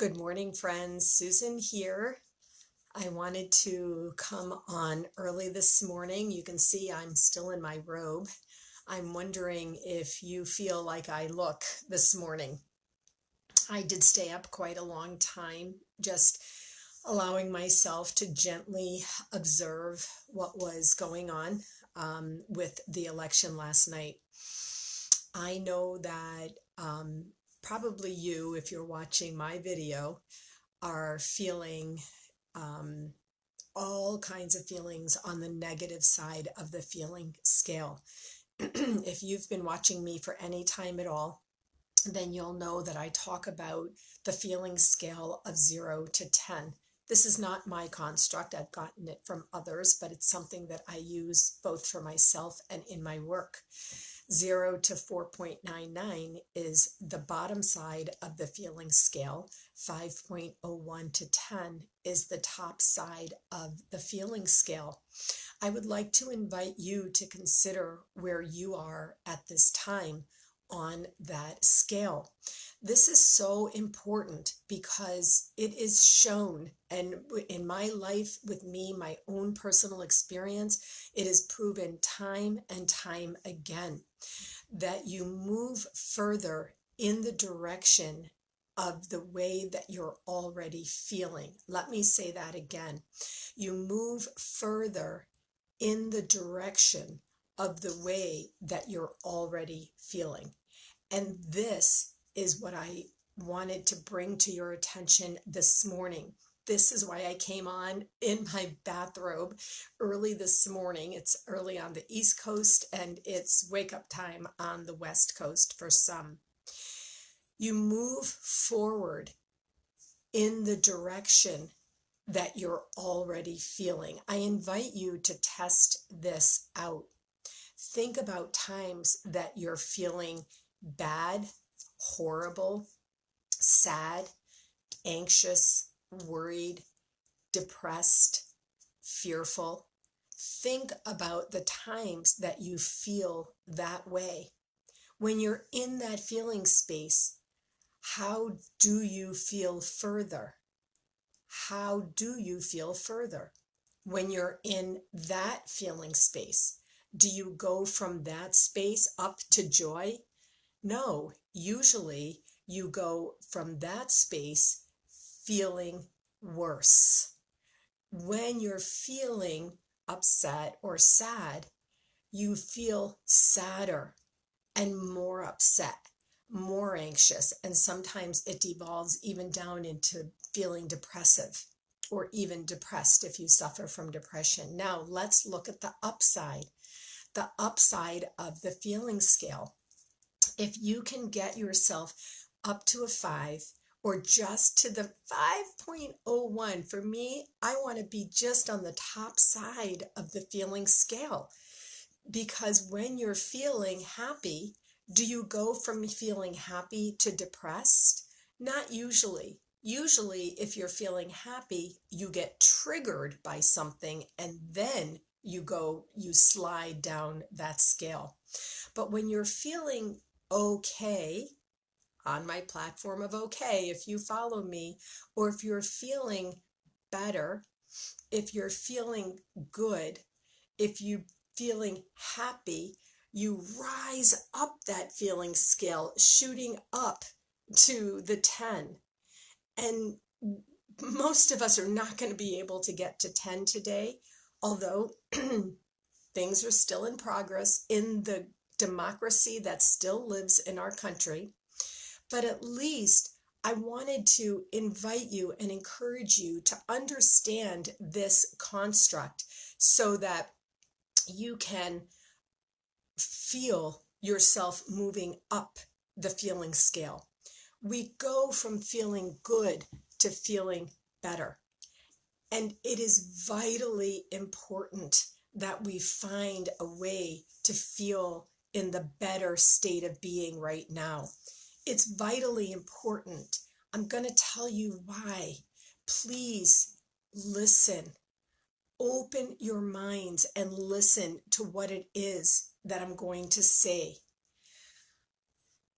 Good morning, friends. Susan here. I wanted to come on early this morning. You can see I'm still in my robe. I'm wondering if you feel like I look this morning. I did stay up quite a long time, just allowing myself to gently observe what was going on with the election last night. I know that probably you, if you're watching my video, are feeling all kinds of feelings on the negative side of the feeling scale. If you've been watching me for any time at all, then you'll know that I talk about the feeling scale of 0 to 10. This is not my construct. I've gotten it from others, but it's something that I use both for myself and in my work. 0 to 4.99 is the bottom side of the feeling scale. 5.01 to 10 is the top side of the feeling scale. I would like to invite you to consider where you are at this time on that scale. This is so important because it is shown, and in my life with me, my own personal experience, it is proven time and time again that you move further in the direction of the way that you're already feeling. Let me say that again. You move further in the direction of the way that you're already feeling. And this is what I wanted to bring to your attention this morning. This is why I came on in my bathrobe early this morning. It's early on the East Coast and it's wake up time on the West Coast for some. You move forward in the direction that you're already feeling. I invite you to test this out. Think about times that you're feeling bad, horrible, sad, anxious, worried, depressed, fearful. Think about the times that you feel that way. When you're in that feeling space, how do you feel further? How do you feel further? When you're in that feeling space, do you go from that space up to joy? No, usually you go from that space feeling worse. When you're feeling upset or sad, you feel sadder and more upset, more anxious, and sometimes it devolves even down into feeling depressive or even depressed if you suffer from depression. Now let's look at the upside of the feeling scale. If you can get yourself up to a 5 or just to the 5.01, for me, I want to be just on the top side of the feeling scale. Because when you're feeling happy, do you go from feeling happy to depressed? Not usually. Usually, if you're feeling happy, you get triggered by something and then you slide down that scale. But when you're feeling okay, on my platform of okay, if you follow me, or if you're feeling better, if you're feeling good, if you're feeling happy, you rise up that feeling scale, shooting up to the 10. And most of us are not going to be able to get to 10 today, although things are still in progress in the democracy that still lives in our country. But at least I wanted to invite you and encourage you to understand this construct so that you can feel yourself moving up the feeling scale. We go from feeling good to feeling better. And it is vitally important that we find a way to feel in the better state of being right now. It's vitally important. I'm going to tell you why. Please listen. Open your minds and listen to what it is that I'm going to say.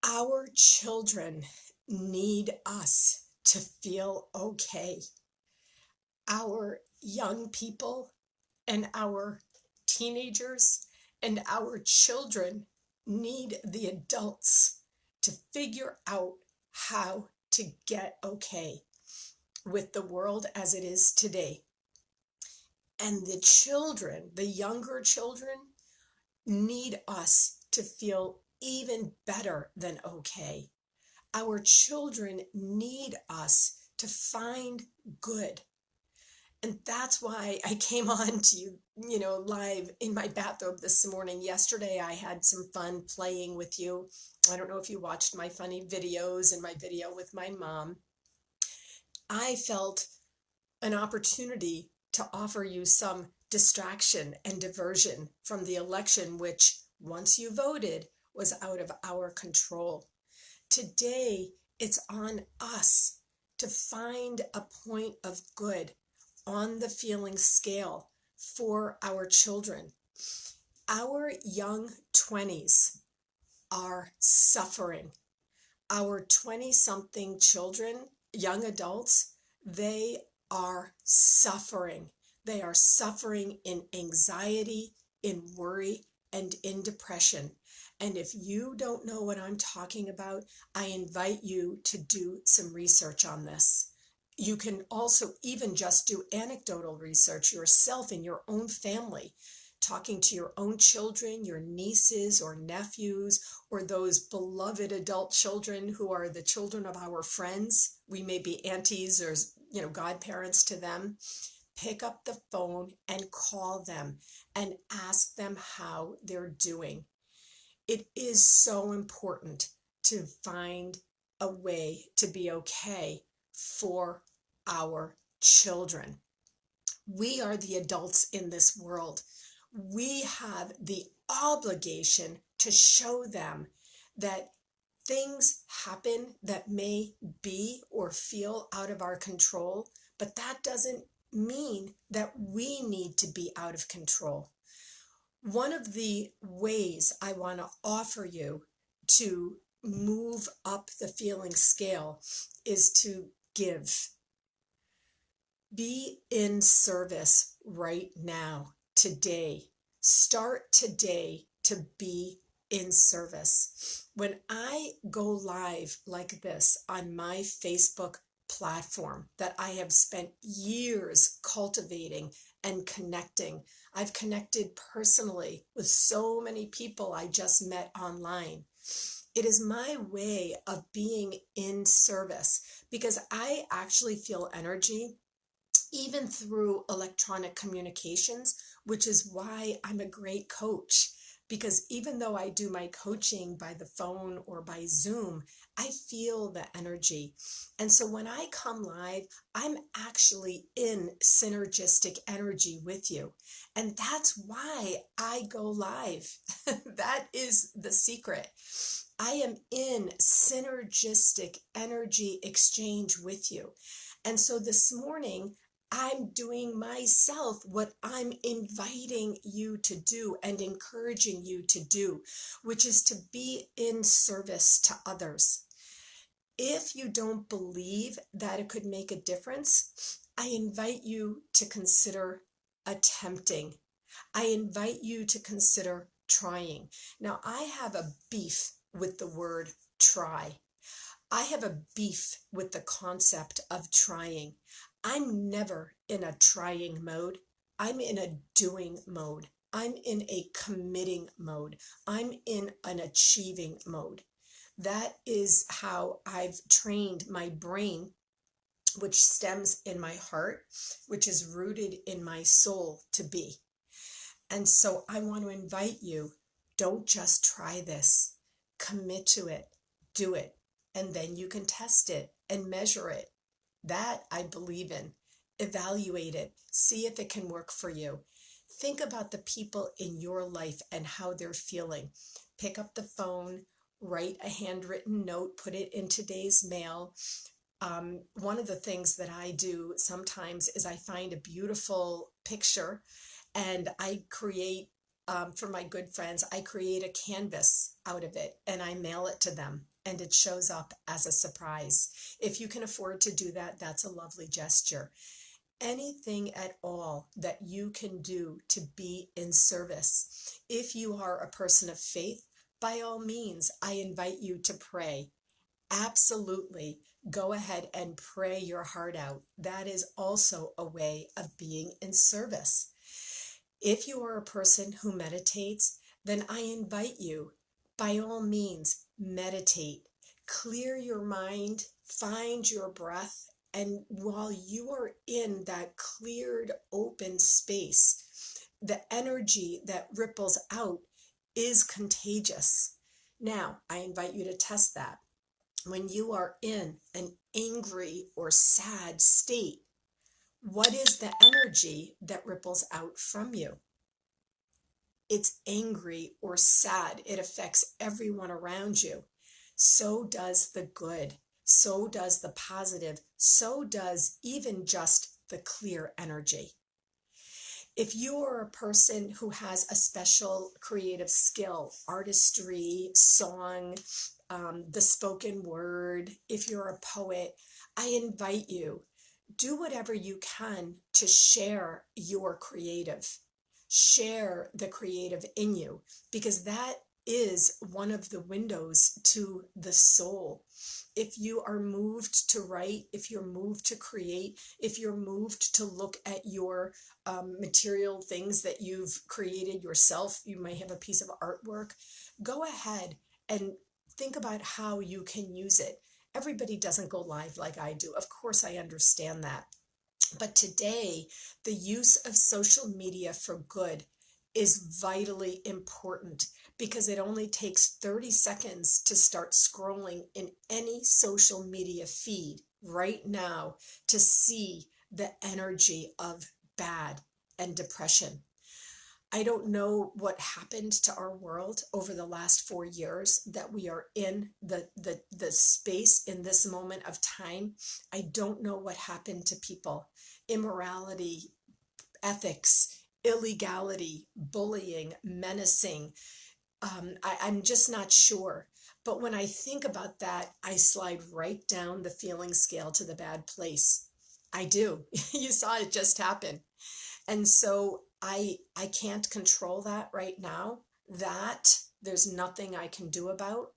Our children need us to feel okay. Our young people and our teenagers and our children need the adults to figure out how to get okay with the world as it is today. And the children, the younger children, need us to feel even better than okay. Our children need us to find good. And that's why I came on to you, live in my bathrobe this morning. Yesterday, I had some fun playing with you. I don't know if you watched my funny videos and my video with my mom. I felt an opportunity to offer you some distraction and diversion from the election, which, once you voted, was out of our control. Today, it's on us to find a point of good on the feeling scale for our children. Our young 20s are suffering. Our 20-something children, young adults, they are suffering. They are suffering in anxiety, in worry, and in depression. And if you don't know what I'm talking about, I invite you to do some research on this. You can also even just do anecdotal research yourself in your own family, talking to your own children, your nieces or nephews, or those beloved adult children who are the children of our friends. We may be aunties or, godparents to them. Pick up the phone and call them and ask them how they're doing. It is so important to find a way to be okay for our children. We are the adults in this world. We have the obligation to show them that things happen that may be or feel out of our control, but that doesn't mean that we need to be out of control. One of the ways I want to offer you to move up the feeling scale is to give. Be in service right now, today. Start today to be in service. When I go live like this on my Facebook platform that I have spent years cultivating and connecting, I've connected personally with so many people I just met online. It is my way of being in service because I actually feel energy even through electronic communications, which is why I'm a great coach. Because even though I do my coaching by the phone or by Zoom, I feel the energy. And so when I come live, I'm actually in synergistic energy with you. And that's why I go live. That is the secret. I am in synergistic energy exchange with you. And so this morning, I'm doing myself what I'm inviting you to do and encouraging you to do, which is to be in service to others. If you don't believe that it could make a difference, I invite you to consider attempting. I invite you to consider trying. Now, I have a beef with the word try. I have a beef with the concept of trying. I'm never in a trying mode. I'm in a doing mode. I'm in a committing mode. I'm in an achieving mode. That is how I've trained my brain, which stems in my heart, which is rooted in my soul to be. And so I want to invite you, don't just try this. Commit to it. Do it. And then you can test it and measure it. That I believe in. Evaluate it. See if it can work for you. Think about the people in your life and how they're feeling. Pick up the phone, write a handwritten note, put it in today's mail. One of the things that I do sometimes is I find a beautiful picture and I create, for my good friends, I create a canvas out of it and I mail it to them. and it shows up as a surprise. If you can afford to do that, that's a lovely gesture. Anything at all that you can do to be in service. If you are a person of faith, by all means, I invite you to pray. Absolutely. Go ahead and pray your heart out. That is also a way of being in service. If you are a person who meditates, then I invite you, by all means, meditate. Clear your mind, find your breath, and while you are in that cleared, open space, the energy that ripples out is contagious. Now, I invite you to test that. When you are in an angry or sad state, what is the energy that ripples out from you? It's angry or sad. It affects everyone around you. So does the good. So does the positive. So does even just the clear energy. If you are a person who has a special creative skill, artistry, song, the spoken word, if you're a poet, I invite you, do whatever you can to share your creative. Share the creative in you, because that is one of the windows to the soul. If you are moved to write, if you're moved to create, if you're moved to look at your material things that you've created yourself, you may have a piece of artwork, go ahead and think about how you can use it. Everybody doesn't go live like I do. Of course, I understand that. But today, the use of social media for good is vitally important, because it only takes 30 seconds to start scrolling in any social media feed right now to see the energy of bad and depression. I don't know what happened to our world over the last 4 years that we are in the space in this moment of time. I don't know what happened to people. Immorality, ethics, illegality, bullying, menacing. I'm just not sure. But when I think about that, I slide right down the feeling scale to the bad place. I do. You saw it just happen. And so I can't control that right now. That there's nothing I can do about.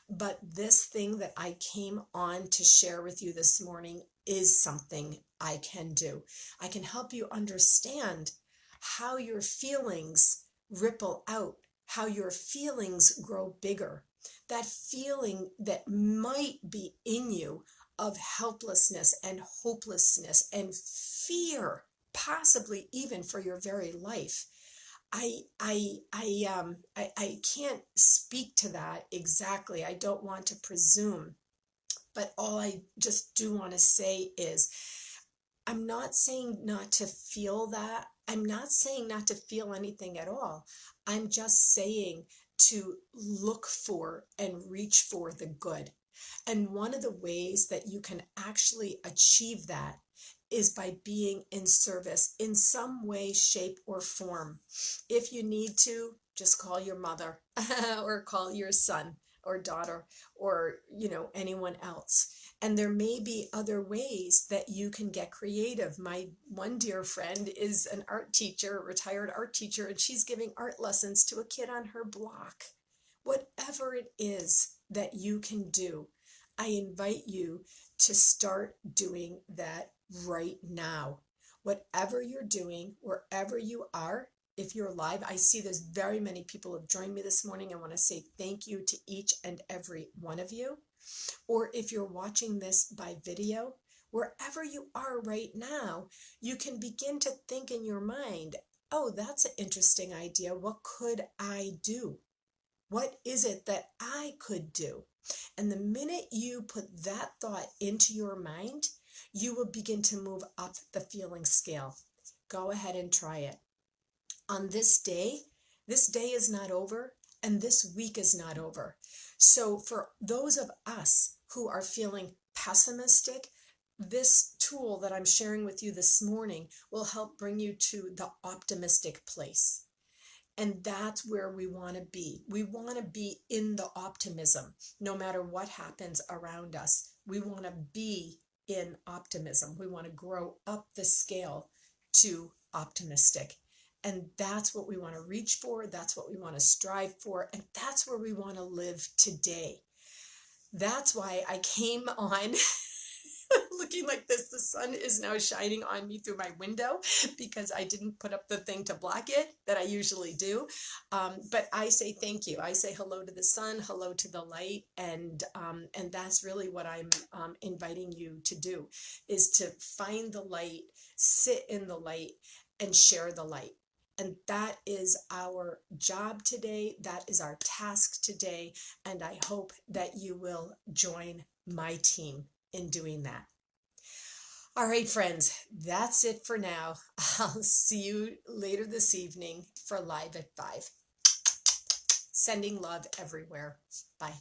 But this thing that I came on to share with you this morning is something I can do. I can help you understand how your feelings ripple out, how your feelings grow bigger. That feeling that might be in you of helplessness and hopelessness and fear, possibly even for your very life. I can't speak to that exactly. I don't want to presume, but all I just do want to say is, I'm not saying not to feel that. I'm not saying not to feel anything at all. I'm just saying to look for and reach for the good. And one of the ways that you can actually achieve that is by being in service in some way, shape, or form. If you need to, just call your mother or call your son or daughter or, anyone else. And there may be other ways that you can get creative. My one dear friend is an art teacher, a retired art teacher, and she's giving art lessons to a kid on her block. Whatever it is that you can do, I invite you to start doing that right now. Whatever you're doing, wherever you are, if you're live, I see there's very many people who have joined me this morning. I want to say thank you to each and every one of you. Or if you're watching this by video, wherever you are right now, you can begin to think in your mind, oh, that's an interesting idea. What could I do? What is it that I could do? And the minute you put that thought into your mind, you will begin to move up the feeling scale. Go ahead and try it. On this day is not over, and this week is not over. So for those of us who are feeling pessimistic, this tool that I'm sharing with you this morning will help bring you to the optimistic place. And that's where we want to be. We want to be in the optimism, no matter what happens around us. We want to be in optimism. We want to grow up the scale to optimistic. And that's what we want to reach for. That's what we want to strive for. And that's where we want to live today. That's why I came on looking like this. The sun is now shining on me through my window because I didn't put up the thing to block it that I usually do. But I say thank you. I say hello to the sun, hello to the light. And that's really what I'm inviting you to do, is to find the light, sit in the light, and share the light. And that is our job today. That is our task today. And I hope that you will join my team in doing that. All right, friends, that's it for now. I'll see you later this evening for Live at 5. Sending love everywhere. Bye.